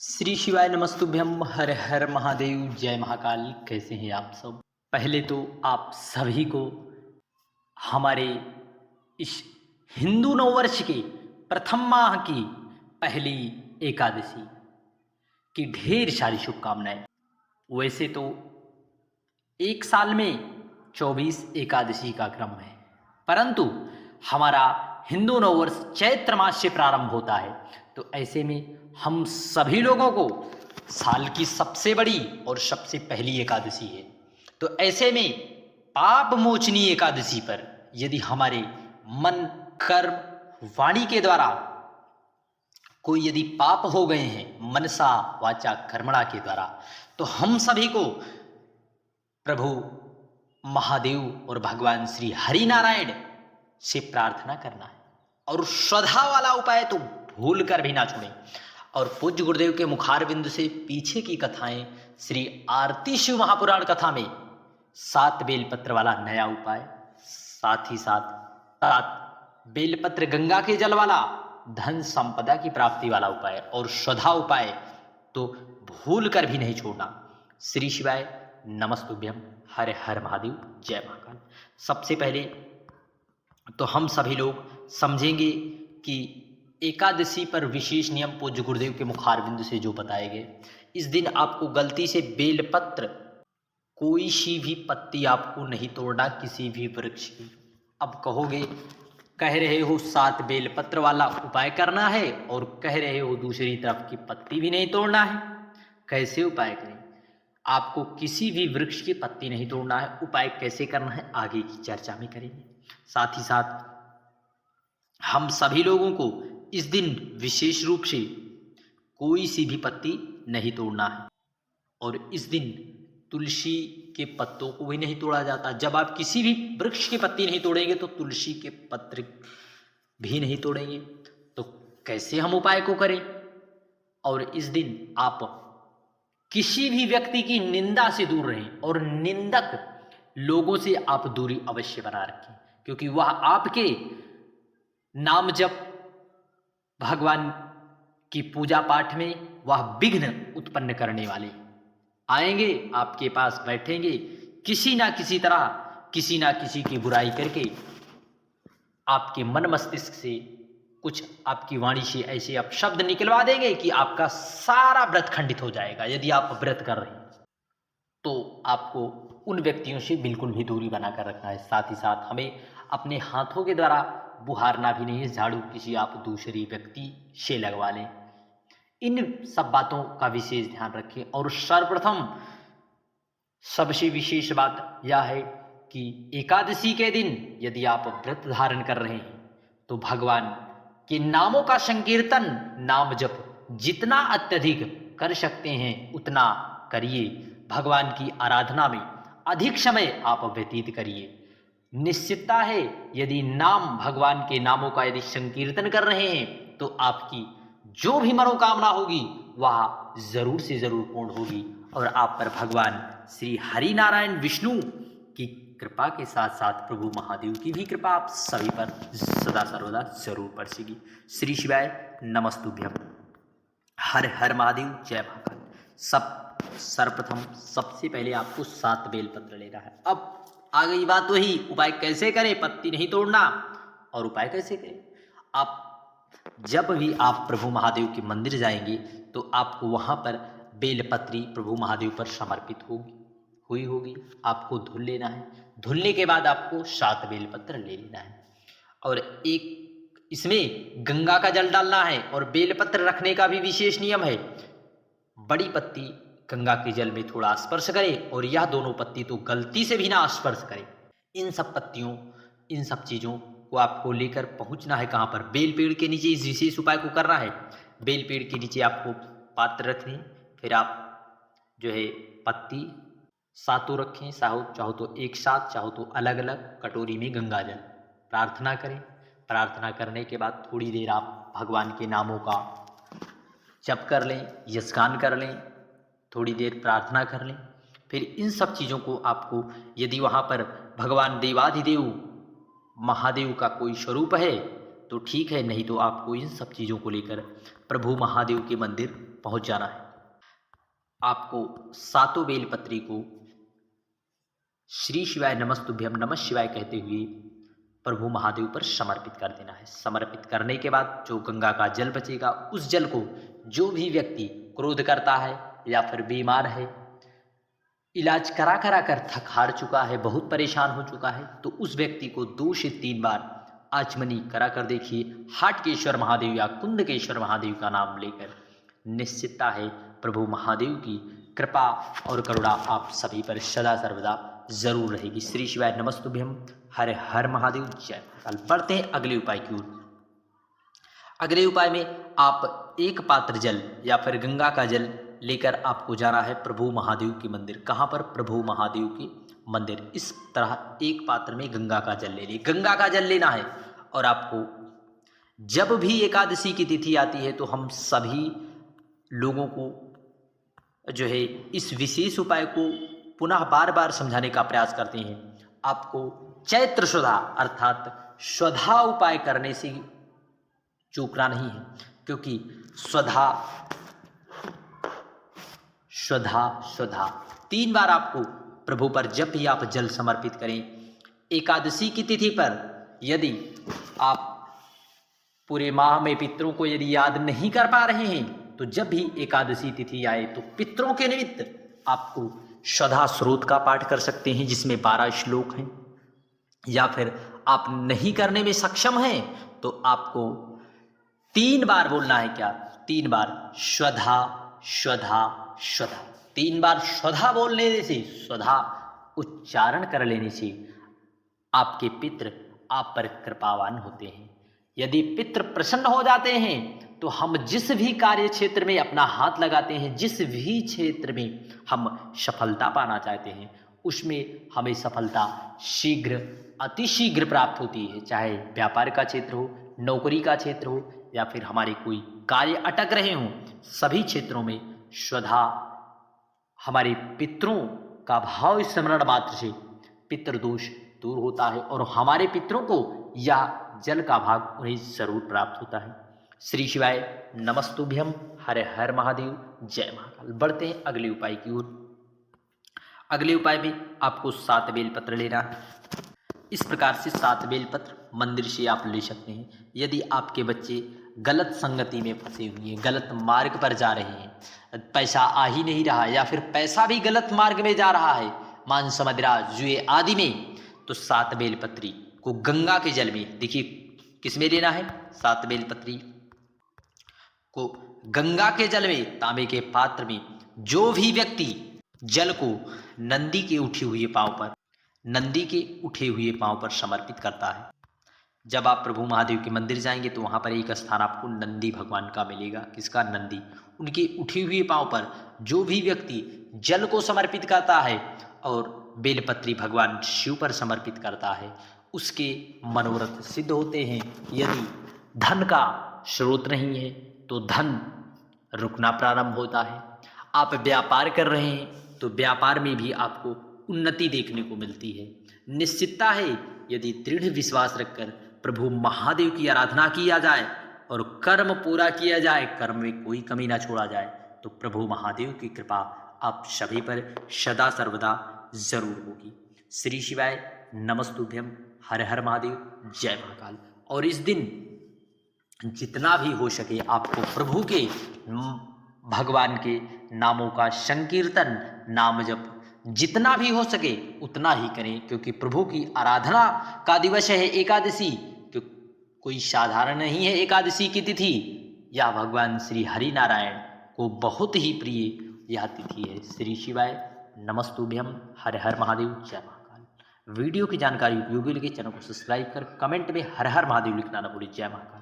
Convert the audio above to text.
श्री शिवाय नमस्तुभ्यम हर हर महादेव जय महाकाल। कैसे हैं आप सब। पहले तो आप सभी को हमारे इस हिंदू नववर्ष के प्रथम माह की पहली एकादशी की ढेर सारी शुभकामनाएं। वैसे तो एक साल में 24 एकादशी का क्रम है, परंतु हमारा हिंदू नववर्ष चैत्र मास से प्रारंभ होता है। तो ऐसे में हम सभी लोगों को साल की सबसे बड़ी और सबसे पहली एकादशी है। तो ऐसे में पाप मोचनी एकादशी पर यदि हमारे मन कर्म वाणी के द्वारा कोई यदि पाप हो गए हैं मनसा वाचा कर्मणा के द्वारा, तो हम सभी को प्रभु महादेव और भगवान श्री हरि नारायण से प्रार्थना करना है। और श्रद्धा वाला उपाय तो भूल कर भी ना छोड़ें। और पूज्य गुरुदेव के मुखारविंद से पीछे की कथाएं श्री आरती शिव महापुराण कथा में 7 बेलपत्र वाला नया उपाय, साथ ही साथ 7 बेलपत्र गंगा के जल वाला धन संपदा की प्राप्ति वाला उपाय और श्रद्धा उपाय तो भूल कर भी नहीं छोड़ना। श्री शिवाय नमस्तुभ्यम हर हर महादेव जय महाकाल। सबसे पहले तो हम सभी लोग समझेंगे कि एकादशी पर विशेष नियम पूज्य गुरुदेव के मुखारविंद से जो बताए गए। इस दिन आपको गलती से बेलपत्र कोई सी भी पत्ती आपको नहीं तोड़ना किसी भी वृक्ष की। अब कहोगे कह रहे हो 7 बेलपत्र वाला उपाय करना है और कह रहे हो दूसरी तरफ की पत्ती भी नहीं तोड़ना है, कैसे उपाय करें। आपको किसी भी वृक्ष की पत्ती नहीं तोड़ना है। उपाय कैसे करना है आगे की चर्चा में करेंगे। साथ ही साथ हम सभी लोगों को इस दिन विशेष रूप से कोई सी भी पत्ती नहीं तोड़ना है। और इस दिन तुलसी के पत्तों को भी नहीं तोड़ा जाता। जब आप किसी भी वृक्ष की पत्ती नहीं तोड़ेंगे तो तुलसी के पत्र भी नहीं तोड़ेंगे। तो कैसे हम उपाय को करें। और इस दिन आप किसी भी व्यक्ति की निंदा से दूर रहें और निंदक लोगों से आप दूरी अवश्य बना रखें, क्योंकि वह आपके नाम जप भगवान की पूजा पाठ में वह विघ्न उत्पन्न करने वाले आएंगे, आपके पास बैठेंगे, किसी ना किसी तरह किसी ना किसी की बुराई करके आपके मन मस्तिष्क से कुछ आपकी वाणी से ऐसे आप शब्द निकलवा देंगे कि आपका सारा व्रत खंडित हो जाएगा। यदि आप व्रत कर रहे हैं तो आपको उन व्यक्तियों से बिल्कुल भी दूरी बनाकर रखना है। साथ ही साथ हमें अपने हाथों के द्वारा बुहारना भी नहीं है। झाड़ू किसी आप दूसरी व्यक्ति से लगवा लें। इन सब बातों का विशेष ध्यान रखें। और सर्वप्रथम सबसे विशेष बात यह है कि एकादशी के दिन यदि आप व्रत धारण कर रहे हैं तो भगवान के नामों का संकीर्तन नाम जप जितना अत्यधिक कर सकते हैं उतना करिए। भगवान की आराधना में अधिक समय आप व्यतीत करिए। निश्चितता है यदि नाम भगवान के नामों का यदि संकीर्तन कर रहे हैं तो आपकी जो भी मनोकामना होगी वह जरूर से जरूर पूर्ण होगी और आप पर भगवान श्री हरि नारायण विष्णु की कृपा के साथ साथ प्रभु महादेव की भी कृपा आप सभी पर सदा सर्वदा जरूर बरसेगी। श्री शिवाय नमस्तुभ्यम हर हर महादेव जय महाकाल। सर्वप्रथम सबसे पहले आपको 7 बेलपत्र लेना है। अब आ गई बात वही उपाय कैसे करें। पत्ती नहीं तोड़ना और उपाय कैसे करें। आप जब भी आप प्रभु महादेव के मंदिर जाएंगे तो आपको वहां पर बेलपत्री प्रभु महादेव पर समर्पित होगी। आपको धुल लेना है। धुलने के बाद आपको 7 बेलपत्र ले लेना है और एक इसमें गंगा का जल डालना है। और बेलपत्र रखने का भी विशेष नियम है। बड़ी पत्ती गंगा के जल में थोड़ा स्पर्श करे और यह दोनों पत्ती तो गलती से भी ना स्पर्श करें। इन सब पत्तियों इन सब चीज़ों को आपको लेकर पहुंचना है कहाँ पर, बेल पेड़ के नीचे। इस विशेष उपाय को करना है। बेल पेड़ के नीचे आपको पात्र रखने, फिर आप जो है पत्ती सातों रखें, चाहो तो एक साथ, चाहो तो अलग अलग कटोरी में गंगा जल। प्रार्थना करें। प्रार्थना करने के बाद थोड़ी देर आप भगवान के नामों का जप कर लें, यशगान कर लें, थोड़ी देर प्रार्थना कर लें। फिर इन सब चीज़ों को आपको यदि वहाँ पर भगवान देवाधिदेव महादेव का कोई स्वरूप है तो ठीक है, नहीं तो आपको इन सब चीज़ों को लेकर प्रभु महादेव के मंदिर पहुंच जाना है। आपको सातों बेलपत्री को श्री शिवाय नमस्तुभ्यम नमः शिवाय कहते हुए प्रभु महादेव पर समर्पित कर देना है। समर्पित करने के बाद जो गंगा का जल बचेगा, उस जल को जो भी व्यक्ति क्रोध करता है या फिर बीमार है, इलाज करा करा कर थक हार चुका है, बहुत परेशान हो चुका है, तो उस व्यक्ति को 2 से 3 बार आचमनी करा कर देखिए। हाटकेश्वर महादेव या कुंदकेश्वर महादेव का नाम लेकर निश्चितता है प्रभु महादेव की कृपा और करुणा आप सभी पर सदा सर्वदा जरूर रहेगी। श्री शिवाय नमस्तुभ्यम, हर हर महादेव, जय महाकाल। बढ़ते हैं अगले उपाय की ओर। अगले उपाय में आप 1 पात्र जल या फिर गंगा का जल लेकर आपको जाना है प्रभु महादेव के मंदिर। कहाँ पर? प्रभु महादेव के मंदिर। इस तरह 1 पात्र में गंगा का जल ले ली, गंगा का जल लेना है। और आपको जब भी एकादशी की तिथि आती है तो हम सभी लोगों को जो है इस विशेष उपाय को पुनः बार बार समझाने का प्रयास करते हैं। आपको चैत्र शुदा अर्थात स्वधा उपाय करने से चूकना नहीं है, क्योंकि स्वधा स्वधा स्वधा 3 बार आपको प्रभु पर जब भी आप जल समर्पित करें, एकादशी की तिथि पर यदि आप पूरे माह में पितरों को यदि याद नहीं कर पा रहे हैं, तो जब भी एकादशी तिथि आए तो पितरों के निमित्त आपको स्वधा स्रोत का पाठ कर सकते हैं, जिसमें 12 श्लोक हैं। या फिर आप नहीं करने में सक्षम हैं तो आपको 3 बार बोलना है। क्या? 3 बार स्वधा स्वधा स्वधा। 3 बार स्वधा बोलने से, स्वधा उच्चारण कर लेने से आपके पितृ आप पर कृपावान होते हैं। यदि पितृ प्रसन्न हो जाते हैं तो हम जिस भी कार्य क्षेत्र में अपना हाथ लगाते हैं, जिस भी क्षेत्र में हम सफलता पाना चाहते हैं, उसमें हमें सफलता शीघ्र अतिशीघ्र प्राप्त होती है। चाहे व्यापार का क्षेत्र हो, नौकरी का क्षेत्र हो, या फिर हमारे कोई कार्य अटक रहे हों, सभी क्षेत्रों में स्वधा हमारे पितरों का भाव स्मरण मात्र से पितृदोष दूर होता है और हमारे पितरों को यह जल का भाग उन्हें जरूर प्राप्त होता है। श्री शिवाय नमस्तुभ्यम, हर हर महादेव, जय महाकाल। बढ़ते हैं अगले उपाय की ओर। अगले उपाय में आपको 7 बेलपत्र लेना है। इस प्रकार से 7 बेलपत्र मंदिर से आप ले सकते हैं। यदि आपके बच्चे गलत संगति में फंसे हुए हैं, गलत मार्ग पर जा रहे हैं, पैसा आ ही नहीं रहा, या फिर पैसा भी गलत मार्ग में जा रहा है, मांस मदिरा जुए आदि में, तो 7 बेलपत्री को गंगा के जल में, देखिए किस में लेना है, 7 बेलपत्री को गंगा के जल में, तांबे के पात्र में, जो भी व्यक्ति जल को नंदी के उठे हुए पांव पर समर्पित करता है। जब आप प्रभु महादेव के मंदिर जाएंगे तो वहां पर एक स्थान आपको नंदी भगवान का मिलेगा। किसका? नंदी। उनके उठे हुए पांव पर जो भी व्यक्ति जल को समर्पित करता है और बेलपत्री भगवान शिव पर समर्पित करता है, उसके मनोरथ सिद्ध होते हैं। यदि धन का स्रोत नहीं है तो धन रुकना प्रारंभ होता है। आप व्यापार कर रहे हैं तो व्यापार में भी आपको उन्नति देखने को मिलती है। निश्चितता है यदि दृढ़ विश्वास रखकर प्रभु महादेव की आराधना किया जाए और कर्म पूरा किया जाए, कर्म में कोई कमी ना छोड़ा जाए, तो प्रभु महादेव की कृपा आप सभी पर सदा सर्वदा जरूर होगी। श्री शिवाय नमस्तुभ्यम, हर हर महादेव, जय महाकाल। और इस दिन जितना भी हो सके आपको प्रभु के भगवान के नामों का संकीर्तन, नाम जप जितना भी हो सके उतना ही करें, क्योंकि प्रभु की आराधना का दिवस है एकादशी। तो कोई साधारण नहीं है एकादशी की तिथि, यह भगवान श्री हरि नारायण को बहुत ही प्रिय यह तिथि है। श्री शिवाय नमस्तुभ्यम, हर हर महादेव, जय महाकाल। वीडियो की जानकारी उपयोगी लगे चैनल को सब्सक्राइब कर कमेंट में हर हर महादेव लिखना न भूलिए। जय महाकाल।